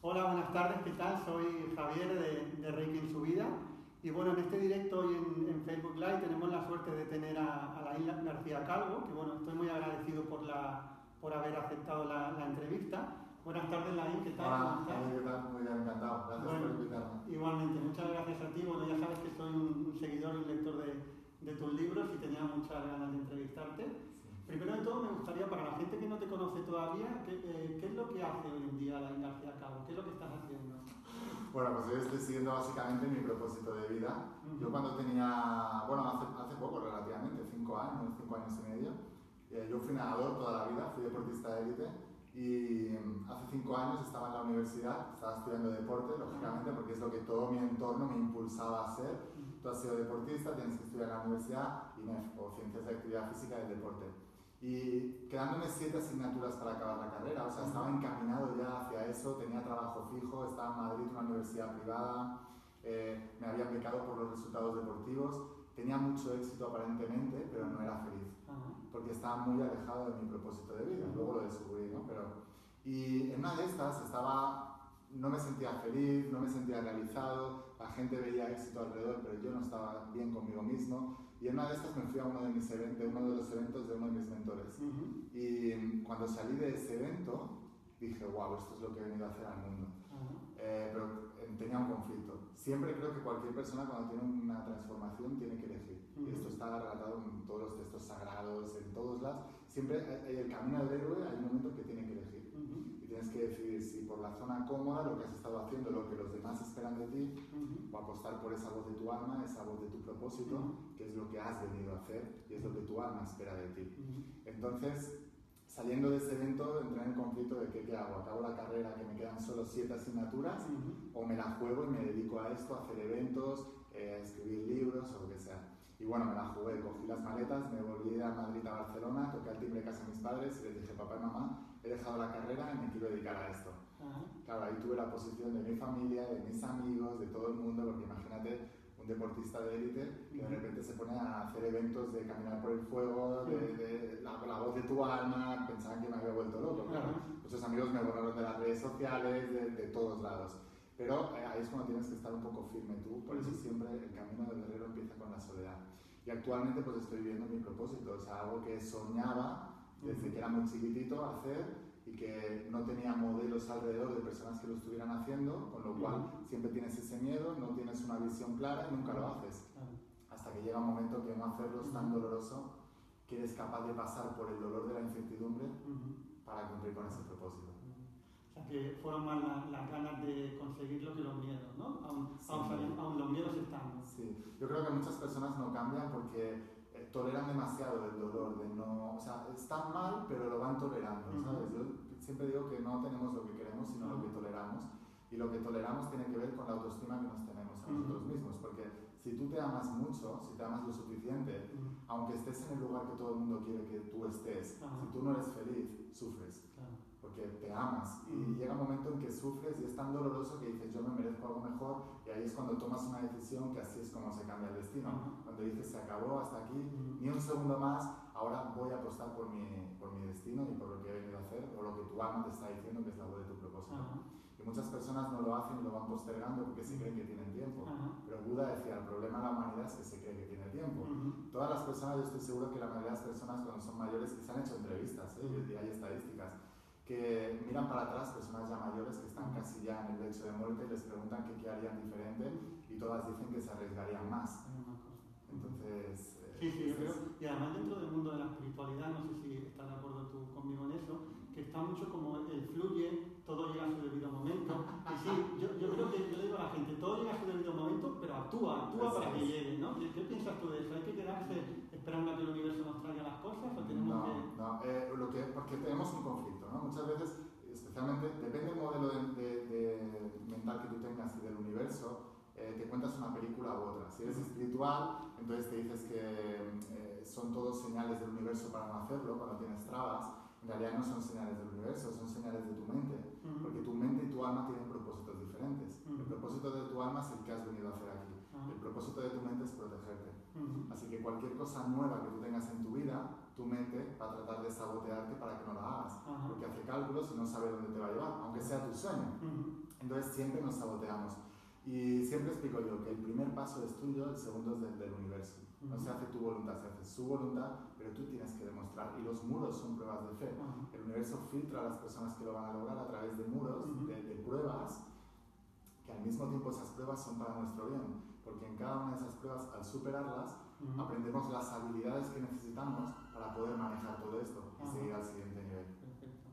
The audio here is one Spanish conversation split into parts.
Hola, buenas tardes, ¿qué tal? Soy Javier de Reiki en su vida. Y bueno, en este directo hoy en Facebook Live tenemos la suerte de tener a Laín García Calvo, que bueno, estoy muy agradecido por haber aceptado la entrevista. Buenas tardes, Laín, ¿qué tal? Hola, ¿qué tal? Muy bien, encantado. Gracias por invitarme. Igualmente, muchas gracias a ti. Bueno, ya sabes que soy un seguidor y un lector de tus libros y tenía muchas ganas de entrevistarte. Sí. Primero de todo, me gustaría, para la gente que no te conoce todavía, ¿qué es lo que hace hoy en día Laín García Calvo? ¿Qué es lo que estás haciendo? Bueno, pues yo estoy siguiendo básicamente mi propósito de vida. Yo cuando tenía, bueno, hace poco relativamente, 5 años y medio, yo fui nadador toda la vida, fui deportista de élite y hace 5 años estaba en la universidad, estaba estudiando deporte, lógicamente, porque es lo que todo mi entorno me impulsaba a hacer. Tú has sido deportista, tienes que estudiar en la universidad, INEF, o Ciencias de Actividad Física y del Deporte. Y quedándome 7 asignaturas para acabar la carrera, o sea, estaba encaminado ya hacia eso, tenía trabajo fijo, estaba en Madrid, una universidad privada, me había becado por los resultados deportivos, tenía mucho éxito aparentemente, pero no era feliz, porque estaba muy alejado de mi propósito de vida, luego lo descubrí, ¿no? Y en una de estas no me sentía feliz, no me sentía realizado, la gente veía éxito alrededor, pero yo no estaba bien conmigo mismo. Y en una de estas me fui a uno de los eventos de uno de mis mentores. Y cuando salí de ese evento, dije, wow, esto es lo que he venido a hacer al mundo. Pero tenía un conflicto. Siempre creo que cualquier persona cuando tiene una transformación tiene que elegir. Y esto está relatado en todos los textos sagrados, en todos lados. Siempre hay el camino del héroe, hay un momento que tiene que elegir. Y tienes que decidir si por la zona cómoda, lo que has estado haciendo, lo que los demás esperan de ti, o apostar por esa voz de tu alma, esa voz de tu propósito, que es lo que has venido a hacer y es lo que tu alma espera de ti. Entonces, saliendo de ese evento, entré en el conflicto de qué hago. ¿Acabo la carrera, que me quedan solo 7 asignaturas? ¿O me la juego y me dedico a esto, a hacer eventos, a escribir libros o lo que sea? Y bueno, me la jugué, cogí las maletas, me volví a Madrid, a Barcelona, toqué al timbre de casa a mis padres y les dije, papá y mamá, he dejado la carrera y me quiero dedicar a esto. Claro, ahí tuve la oposición de mi familia, de mis amigos, de todo el mundo, porque imagínate un deportista de élite que de repente se pone a hacer eventos de caminar por el fuego, de la voz de tu alma, pensaban que me había vuelto loco, claro. Muchos amigos me borraron de las redes sociales, de todos lados. Pero ahí es cuando tienes que estar un poco firme tú, por eso siempre el camino del guerrero empieza con la soledad. Y actualmente pues estoy viviendo mi propósito, o sea, algo que soñaba desde que era muy chiquitito hacer y que no tenía modelos alrededor de personas que lo estuvieran haciendo, con lo cual siempre tienes ese miedo, no tienes una visión clara y nunca lo haces. Hasta que llega un momento que no hacerlo es tan doloroso que eres capaz de pasar por el dolor de la incertidumbre para cumplir con ese propósito. O sea, que fueron más las ganas de conseguirlo que los miedos, ¿no? Aún los miedos están, ¿no? Sí, yo creo que muchas personas no cambian porque toleran demasiado el dolor, o sea, están mal, pero lo van tolerando, ¿sabes? Yo siempre digo que no tenemos lo que queremos, sino lo que toleramos. Y lo que toleramos tiene que ver con la autoestima que nos tenemos a nosotros mismos, porque si tú te amas mucho, si te amas lo suficiente, aunque estés en el lugar que todo el mundo quiere que tú estés, si tú no eres feliz, sufres, porque te amas. Y llega un momento en que sufres y es tan doloroso que dices, yo me merezco algo mejor, y ahí es cuando tomas una decisión que así es como se cambia el destino. Cuando dices, se acabó, hasta aquí, ni un segundo más, ahora voy a apostar por mi destino y por lo que he venido a hacer, o lo que tu alma te está diciendo, que es la voz de tu propósito. Y muchas personas no lo hacen y lo van postergando porque se creen que tienen tiempo. Pero Buda decía, el problema de la humanidad es que se cree que tiene tiempo. Todas las personas, yo estoy seguro que la mayoría de las personas cuando son mayores, que se han hecho entrevistas, y hay estadísticas, que miran para atrás, personas ya mayores que están casi ya en el lecho de muerte y les preguntan qué harían diferente y todas dicen que se arriesgarían más. Entonces... Sí, yo creo, y además dentro del mundo de la espiritualidad, no sé si estás de acuerdo tú conmigo en eso, que está mucho como el fluye, todo llega a su debido momento. Y sí, yo creo que yo le digo a la gente, todo llega a su debido momento, pero actúa para que llegue, ¿no? ¿Qué piensas tú de eso? ¿Hay que quedarse esperando a que el universo nos traiga las cosas o tenemos porque tenemos un conflicto, ¿no? Muchas veces, especialmente, depende del modelo mental que tú tengas y del universo, te cuentas una película u otra. Si eres espiritual, entonces te dices que son todos señales del universo para no hacerlo, cuando tienes trabas. En realidad no son señales del universo, son señales de tu mente, porque tu mente y tu alma tienen propósitos diferentes. El propósito de tu alma es el que has venido a hacer aquí. El propósito de tu mente es protegerte. Así que cualquier cosa nueva que tú tengas en tu vida, tu mente va a tratar de sabotearte para que no lo hagas, Ajá. porque hace cálculos y no sabe dónde te va a llevar, aunque sea tu sueño. Entonces siempre nos saboteamos. Y siempre explico yo que el primer paso es tuyo, el segundo es del universo. No se hace tu voluntad, se hace su voluntad, pero tú tienes que demostrar. Y los muros son pruebas de fe. El universo filtra a las personas que lo van a lograr a través de muros, de pruebas, que al mismo tiempo esas pruebas son para nuestro bien, porque en cada una de esas pruebas, al superarlas, aprendemos las habilidades que necesitamos para poder manejar todo esto y seguir al siguiente nivel. Perfecto.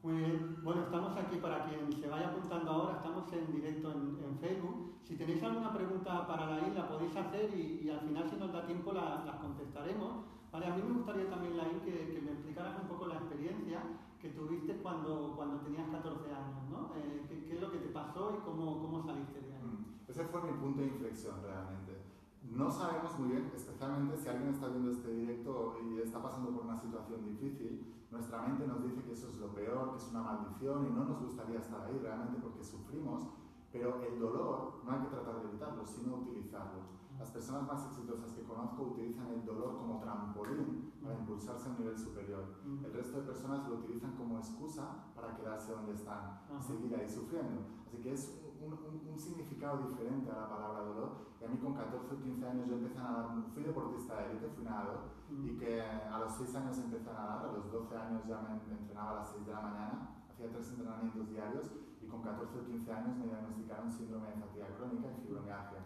Muy bien. Bueno, estamos aquí para quien se vaya apuntando ahora, estamos en directo en Facebook. Si tenéis alguna pregunta para Laín, la podéis hacer y al final, si nos da tiempo, las contestaremos. Vale, a mí me gustaría también, Laín, que me explicaras un poco la experiencia que tuviste cuando tenías 14 años, ¿no? ¿Qué es lo que te pasó y cómo saliste de ahí? Ese fue mi punto de inflexión realmente. No sabemos muy bien, especialmente si alguien está viendo este directo y está pasando por una situación difícil, nuestra mente nos dice que eso es lo peor, que es una maldición y no nos gustaría estar ahí realmente porque sufrimos, pero el dolor no hay que tratar de evitarlo, sino utilizarlo. Las personas más exitosas que conozco utilizan el dolor como trampolín para impulsarse a un nivel superior. El resto de personas lo utilizan como excusa para quedarse donde están y seguir ahí sufriendo. Así que es un significado diferente a la palabra dolor. Y a mí con 14 o 15 años yo empecé a nadar, fui deportista de élite, fui nadador, y que a los 6 años empecé a nadar, a los 12 años ya me entrenaba a las 6 de la mañana, hacía 3 entrenamientos diarios y con 14 o 15 años me diagnosticaron síndrome de fatiga crónica y fibromialgia.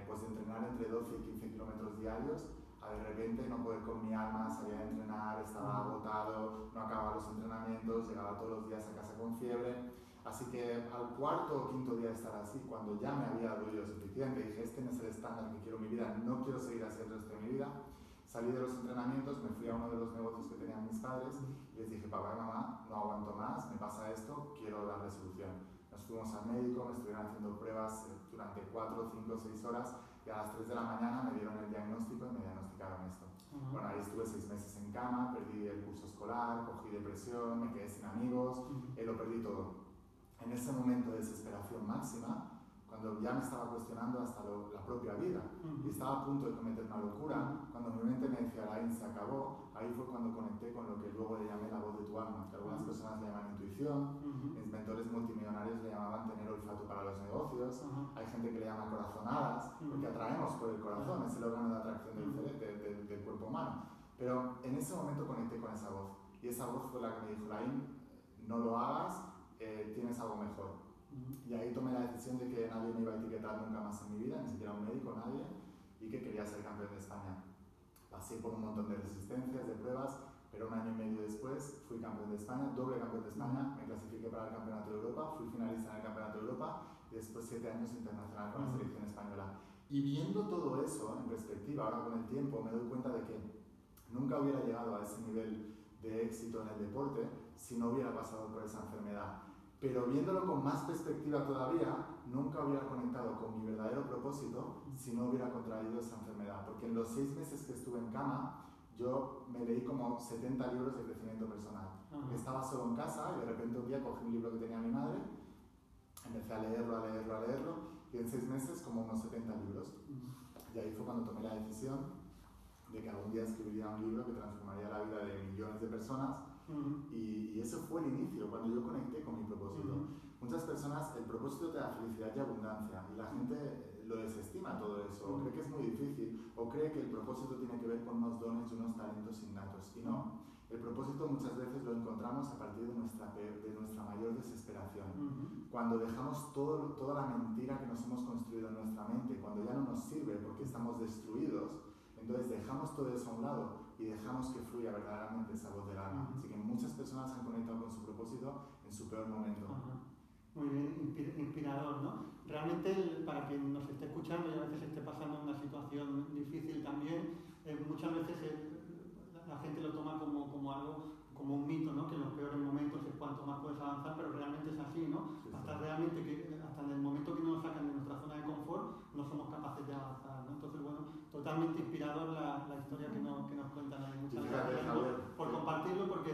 Pues de entrenar entre 12 y 15 kilómetros diarios, a de repente no poder con mi alma, salía a entrenar, estaba agotado, no acababa los entrenamientos, llegaba todos los días a casa con fiebre. Así que al cuarto o quinto día de estar así, cuando ya me había dolido suficiente, dije, este no es el estándar que quiero en mi vida, no quiero seguir así el resto de mi vida. Salí de los entrenamientos, me fui a uno de los negocios que tenían mis padres y les dije, papá y mamá, no aguanto más, me pasa esto, quiero darle solución. Nos fuimos al médico, me estuvieron haciendo pruebas durante 4, 5, 6 horas y a las 3 de la mañana me dieron el diagnóstico y me diagnosticaron esto. Bueno, ahí estuve 6 meses en cama, perdí el curso escolar, cogí depresión, me quedé sin amigos, lo perdí todo. En ese momento de desesperación máxima, cuando ya me estaba cuestionando hasta la propia vida y estaba a punto de cometer una locura, cuando mi mente me decía, Laín, se acabó, ahí fue cuando conecté con lo que luego le llamé la voz de tu alma, que algunas personas le llaman intuición, mis mentores multimillonarios le llamaban tener olfato para los negocios, hay gente que le llama corazonadas, porque atraemos por el corazón, es el órgano de atracción del cuerpo humano. Pero en ese momento conecté con esa voz, y esa voz fue la que me dijo, Laín, no lo hagas, tienes algo mejor. Y ahí tomé la decisión de que nadie me iba a etiquetar nunca más en mi vida, ni siquiera un médico, nadie, y que quería ser campeón de España. Pasé por un montón de resistencias, de pruebas, pero un año y medio después fui campeón de España, doble campeón de España, me clasifiqué para el Campeonato de Europa, fui finalista en el Campeonato de Europa y después 7 años internacional con la selección española. Y viendo todo eso en perspectiva, ahora con el tiempo, me doy cuenta de que nunca hubiera llegado a ese nivel de éxito en el deporte si no hubiera pasado por esa enfermedad. Pero viéndolo con más perspectiva todavía, nunca hubiera conectado con mi verdadero propósito si no hubiera contraído esa enfermedad. Porque en los 6 meses que estuve en cama, yo me leí como 70 libros de crecimiento personal. Estaba solo en casa y de repente un día cogí un libro que tenía mi madre, empecé a leerlo, y en 6 meses como unos 70 libros. Y ahí fue cuando tomé la decisión de que algún día escribiría un libro que transformaría la vida de millones de personas. Y eso fue el inicio, cuando yo conecté con mi propósito. Muchas personas, el propósito te da felicidad y abundancia, y la gente lo desestima todo eso, o cree que es muy difícil, o cree que el propósito tiene que ver con unos dones y unos talentos innatos, y no. El propósito muchas veces lo encontramos a partir de nuestra mayor desesperación. Cuando dejamos toda la mentira que nos hemos construido en nuestra mente, cuando ya no nos sirve porque estamos destruidos, entonces dejamos todo eso a un lado y dejamos que fluya verdaderamente esa voz del alma. Así que muchas personas han conectado con su propósito en su peor momento. Muy bien, inspirador, ¿no? Realmente, para quien nos esté escuchando y a veces esté pasando una situación difícil también, muchas veces la gente lo toma como algo, como un mito, ¿no? Que en los peores momentos es cuanto más puedes avanzar, pero realmente es así, ¿no? Hasta en el momento que nos sacan de nuestra zona de confort, no somos capaces de avanzar, ¿no? Entonces, bueno, totalmente inspirador la historia que nos cuentan ahí. Muchas gracias por compartirlo, porque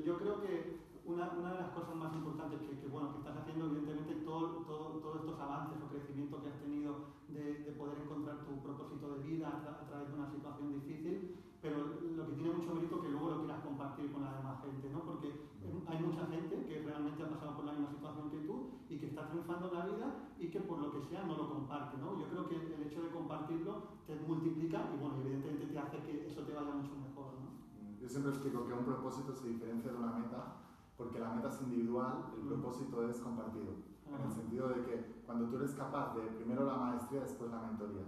yo creo que una de las cosas más importantes que estás haciendo, evidentemente, todos estos avances o crecimiento que has tenido de poder encontrar tu propósito de vida a través de una situación difícil, pero lo que tiene mucho mérito que luego lo quieras compartir con la demás gente, ¿no? Porque hay mucha gente que realmente ha pasado por la misma situación que tú y que está triunfando en la vida y que por lo que sea no lo comparte, ¿no? Yo creo que el hecho de compartirlo te multiplica y, bueno, evidentemente te hace que eso te vaya mucho mejor, ¿no? Yo siempre explico que un propósito se diferencia de una meta porque la meta es individual, el propósito es compartido. En el sentido de que cuando tú eres capaz de, primero la maestría, después la mentoría.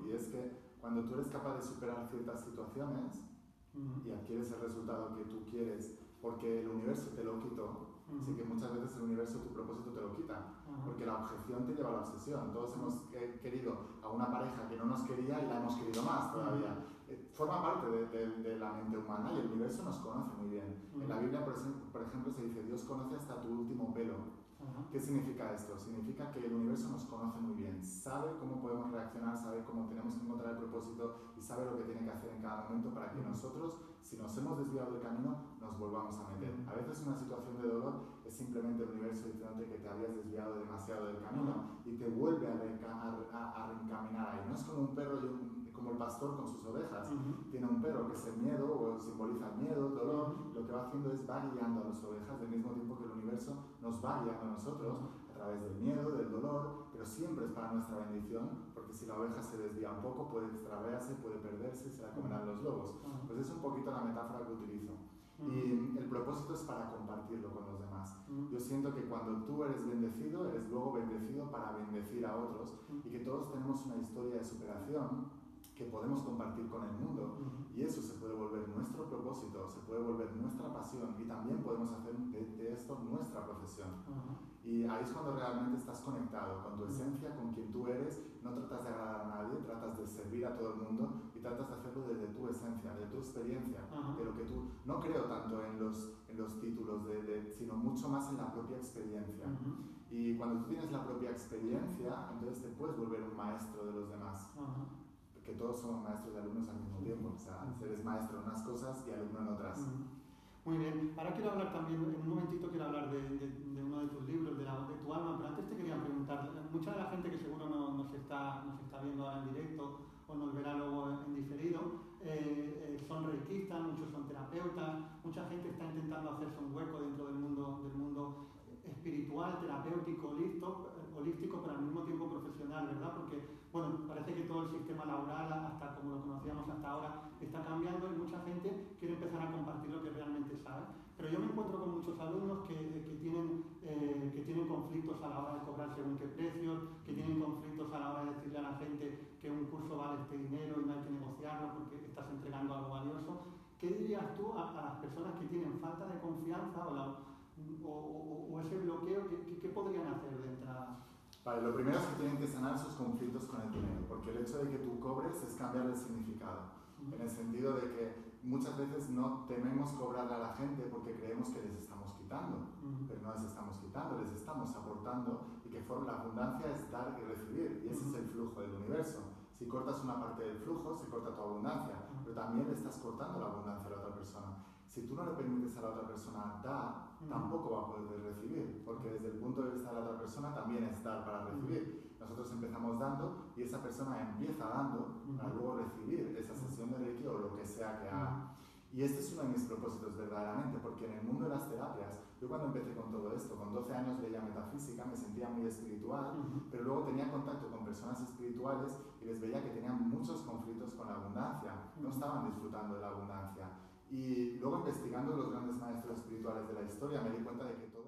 Y es que cuando tú eres capaz de superar ciertas situaciones y adquieres el resultado que tú quieres, porque el universo te lo quitó, así que muchas veces el universo, tu propósito te lo quita, porque la objeción te lleva a la obsesión. Todos hemos querido a una pareja que no nos quería y la hemos querido más todavía. Forma parte de la mente humana y el universo nos conoce muy bien. En la Biblia, por ejemplo, se dice, Dios conoce hasta tu último pelo. ¿Qué significa esto? Significa que el universo nos conoce muy bien, sabe cómo podemos reaccionar, sabe cómo tenemos que encontrar el propósito y sabe lo que tiene que hacer en cada momento para que nosotros, si nos hemos desviado del camino, nos volvamos a meter. A veces una situación de dolor es simplemente el universo diciéndote que te habías desviado demasiado del camino y te vuelve a reencaminar ahí. No es como un perro como el pastor con sus ovejas. Tiene un perro que es el miedo o simboliza el miedo, el dolor. Lo que va haciendo es va guiando a las ovejas del mismo tiempo que el universo nos va guiando a nosotros a través del miedo, del dolor, pero siempre es para nuestra bendición, porque si la oveja se desvía un poco puede extraviarse, puede perderse, se la comerán los lobos. Pues es un poquito la metáfora que utilizo. Y el propósito es para compartirlo con los demás. Yo siento que cuando tú eres bendecido, eres luego bendecido para bendecir a otros y que todos tenemos una historia de superación que podemos compartir con el mundo y eso se puede volver nuestro propósito, se puede volver nuestra pasión y también podemos hacer de esto nuestra profesión. Y ahí es cuando realmente estás conectado con tu esencia, con quien tú eres, no tratas de agradar a nadie, tratas de servir a todo el mundo y tratas de hacerlo desde tu esencia, de tu experiencia, de lo que tú... No creo tanto en los títulos, sino mucho más en la propia experiencia. Y cuando tú tienes la propia experiencia, entonces te puedes volver un maestro de los demás. Que todos somos maestros y alumnos al mismo tiempo, o sea, eres maestro en unas cosas y alumno en otras. Muy bien, ahora quiero hablar también, en un momentito quiero hablar de uno de tus libros, de tu alma, pero antes te quería preguntar, mucha de la gente que seguro nos está viendo ahora en directo o nos verá luego en diferido, son reikistas, muchos son terapeutas, mucha gente está intentando hacerse un hueco dentro del mundo espiritual, terapéutico, holístico, pero al mismo tiempo profesional, ¿verdad? Porque, bueno, parece que todo el sistema laboral, hasta como lo conocíamos hasta ahora, está cambiando y mucha gente quiere empezar a compartir lo que realmente sabe. Pero yo me encuentro con muchos alumnos que tienen conflictos a la hora de cobrar según qué precios, que tienen conflictos a la hora de decirle a la gente que un curso vale este dinero y no hay que negociarlo porque estás entregando algo valioso. ¿Qué dirías tú a las personas que tienen falta de confianza o ese bloqueo? ¿Qué podrían hacer de entrada? Vale, lo primero es que tienen que sanar sus conflictos con el dinero, porque el hecho de que tú cobres es cambiar el significado, en el sentido de que muchas veces no tememos cobrarle a la gente porque creemos que les estamos quitando, pero no les estamos quitando, les estamos aportando y que la abundancia es dar y recibir, y ese es el flujo del universo. Si cortas una parte del flujo, se corta tu abundancia, pero también le estás cortando la abundancia a la otra persona. Si tú no le permites a la otra persona dar, tampoco va a poder recibir, porque desde el punto de vista de la otra persona también es dar para recibir. Nosotros empezamos dando y esa persona empieza dando para luego recibir esa sesión de Reiki o lo que sea que haga. Y este es uno de mis propósitos verdaderamente, porque en el mundo de las terapias, yo cuando empecé con todo esto, con 12 años leía metafísica, me sentía muy espiritual, pero luego tenía contacto con personas espirituales y les veía que tenían muchos conflictos con la abundancia, no estaban disfrutando de la abundancia. Y luego investigando los grandes maestros espirituales de la historia me di cuenta de que todo